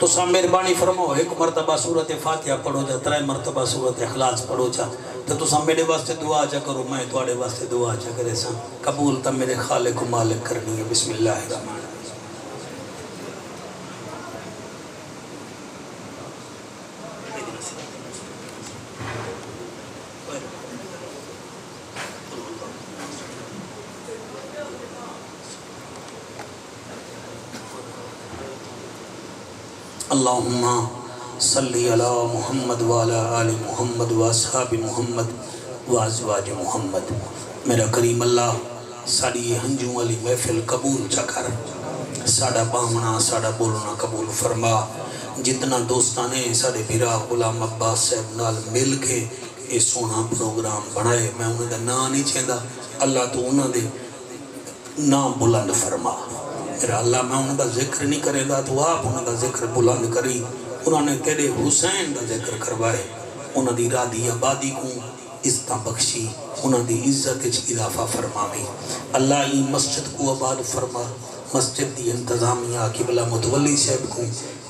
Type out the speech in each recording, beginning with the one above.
تو سا مہربانی فرماؤ ایک مرتبہ سورت فاتحہ پڑھو جا 3 مرتبہ سورت اخلاص پڑھو جا تو سا میرے واسطے دعا جا کرو میں تواڈے واسطے دعا جا کرے سا قبول تا میرے خالق و مالک کرنی ہے بسم اللہ الرحمن الرحیم اللہم صلی علی محمد وعلی آل محمد واصحاب محمد وازواج محمد میرا کریم اللہ ساڑی ہنجوں والی محفل قبول چکر ساڑا بامنا ساڑا بولنا قبول فرما جتنا دوستانے ساڑے بھیرا غلام عباس صاحب نال مل کے یہ سونا پروگرام بنائے میں انہوں نے نام نہیں چاہتا اللہ تو انہوں نے نام بلند فرما میرا اللہ میں انہوں کا ذکر نہیں کرے گا تو آپ انہوں کا ذکر بلند کری انہوں نے تیرے حسین کا ذکر کروائے انہوں دی رادی آبادی کو عزت بخشی انہوں دی عزت اضافہ فرماوی اللہ ہی مسجد کو آباد فرما مسجد دی انتظامیہ قبلہ متولی صاحب کو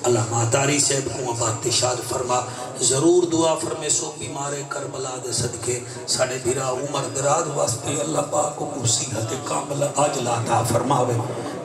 اللہ ماتاری صاحب کو آباد تشاد فرما ضرور دعا فرمے سو بیمارے کربلا دے صدقے ساڑے بھیرا عمر دراد واسطے اللہ پاک کو صحت کامل عاجل عطا فرماوے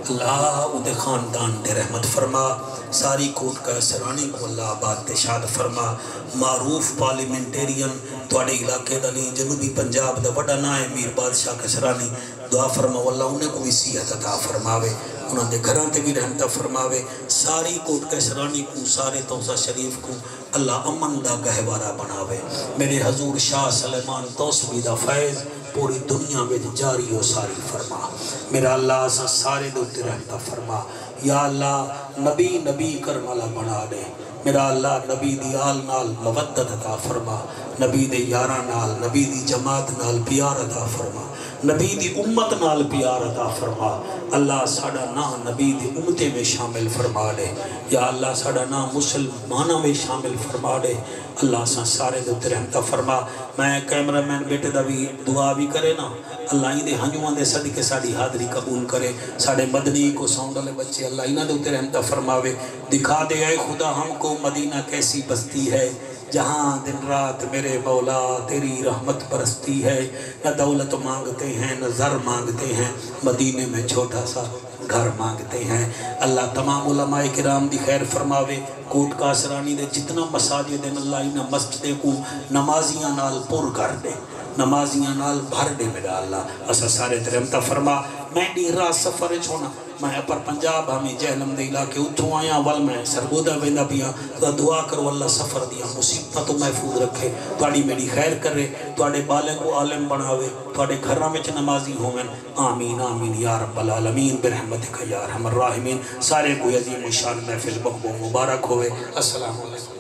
اللہ اُدے خاندان دے رحمت فرما ساری کوٹ کا سرانی کو اللہ آباد تشاد فرما معروف پارلیمنٹیرین توڑے علاقے دنی جنوبی پنجاب دا وڈا نائے میر بادشاہ کا سرانی دعا فرما واللہ انہیں کو بھی صحت عطا فرماوے انہوں نے گھران تے بھی رحمت فرماوے ساری کوٹ کا سرانی کو سارے توسہ شریف کو اللہ امن دا گہوارہ بناوے میرے حضور شاہ سلیمان توسوی دا فیض پوری دنیا میں جاری و ساری فرما میرا اللہ سارے دوتے رحمتہ فرما یا اللہ نبی نبی کرمالا بنا دے میرا اللہ نبی دی آل نال مودت عطا فرما نبی دی یاران نال نبی دی جماعت نال پیار عطا فرما نبی دی امت نال پیار عطا فرما اللہ ساڑا نام نبی دی امتے میں شامل فرما دے یا اللہ ساڑا نام مسلمانہ میں شامل فرما دے اللہ سارے دوتے رحمتہ فرما میں کیمرہ مین بیٹے دا بھی دعا بھی کرے نا اللہ ہی دے ہنجوان دے صدقے ساڑی حاضری قبول کرے ساڑے مدنی کو ساؤنڈلے بچے اللہ ہی نہ دوتے رحمتہ فرماوے دکھا دے اے خدا ہم کو مدینہ کیسی بستی ہے جہاں دن رات میرے مولا تیری رحمت پرستی ہے نہ دولت مانگتے ہیں نہ زر مانگتے ہیں مدینے میں چھوٹا سا گھر مانگتے ہیں اللہ تمام علماء کرام دی خیر فرماوے کوٹ کا سرانی دے جتنا مساجد ہیں اللہ انہا مسجدے کو نمازیاں نال پر کر دے نمازیاں نال بھر دے میرا اللہ اسا سارے ترمتہ فرما میں ڈی راہ سفر چھونا میں اپر پنجاب ہمیں جہلم دے علاقے اتھوں آیا وال میں سرگودہ ویندہ پیا تو دعا کرو اللہ سفر دیا مصیبتہ تو محفوظ رکھے توڑی میری خیر کرے توڑے بالے کو عالم بناوے توڑے گھرہ میں نمازی ہوئے آمین آمین یا رب العالمین برحمتک یا ارحم الراحمین سارے کو عظیم و شان محفل بہت مبارک ہوئے السلام علیکم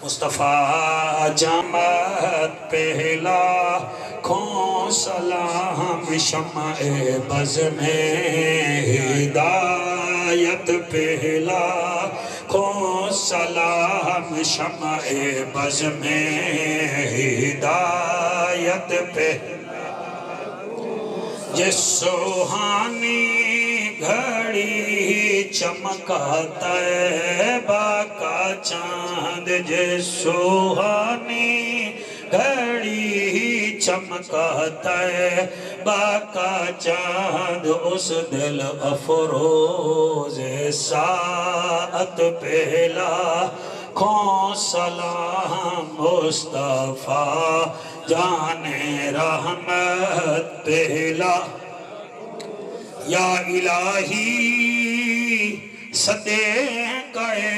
مصطفیٰ جامعت پہلا کھوں سلام شمع بز میں ہدایت پہلا کھوں سلام شمع بز میں ہدایت پہلا جس سوہانی گھڑی چمکا طیبہ کا چاند جس سوہانی گھڑی چمکا طیبہ کا چاند اس دل افروز ساعت پہلا کھوں سلام مصطفیٰ جان رحمت پہلا یا الہی صدقے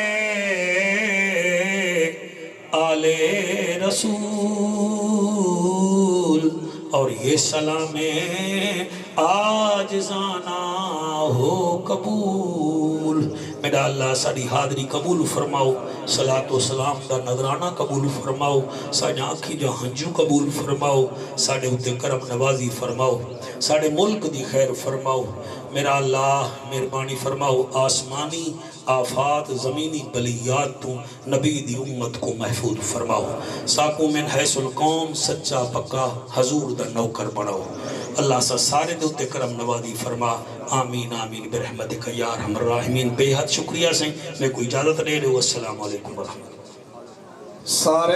آل رسول اور یہ سلام آجزانہ ہو قبول میرا اللہ ساڑی حاضری قبول فرماؤ صلاة و سلام دا نظرانہ قبول فرماؤ ساڑھے آنکھی جا ہنجو قبول فرماؤ ساڑھے ہوتے کرم نوازی فرماؤ ساڑھے ملک دی خیر فرماؤ میرا اللہ مہربانی فرماؤ آسمانی آفات زمینی بلیات تو نبی دی امت کو محفوظ فرماؤ ساکو من حیث القوم سچا پکا حضور دا نوکر بناؤ اللہ سا سارے دوتے کرم نوازی فرما آمین آمین برحمتک یا ارحم الراحمین بے حد شکریہ سے میں کوئی اجازت لے رہے ہوں السلام علیکم ورحمۃ اللہ. سارے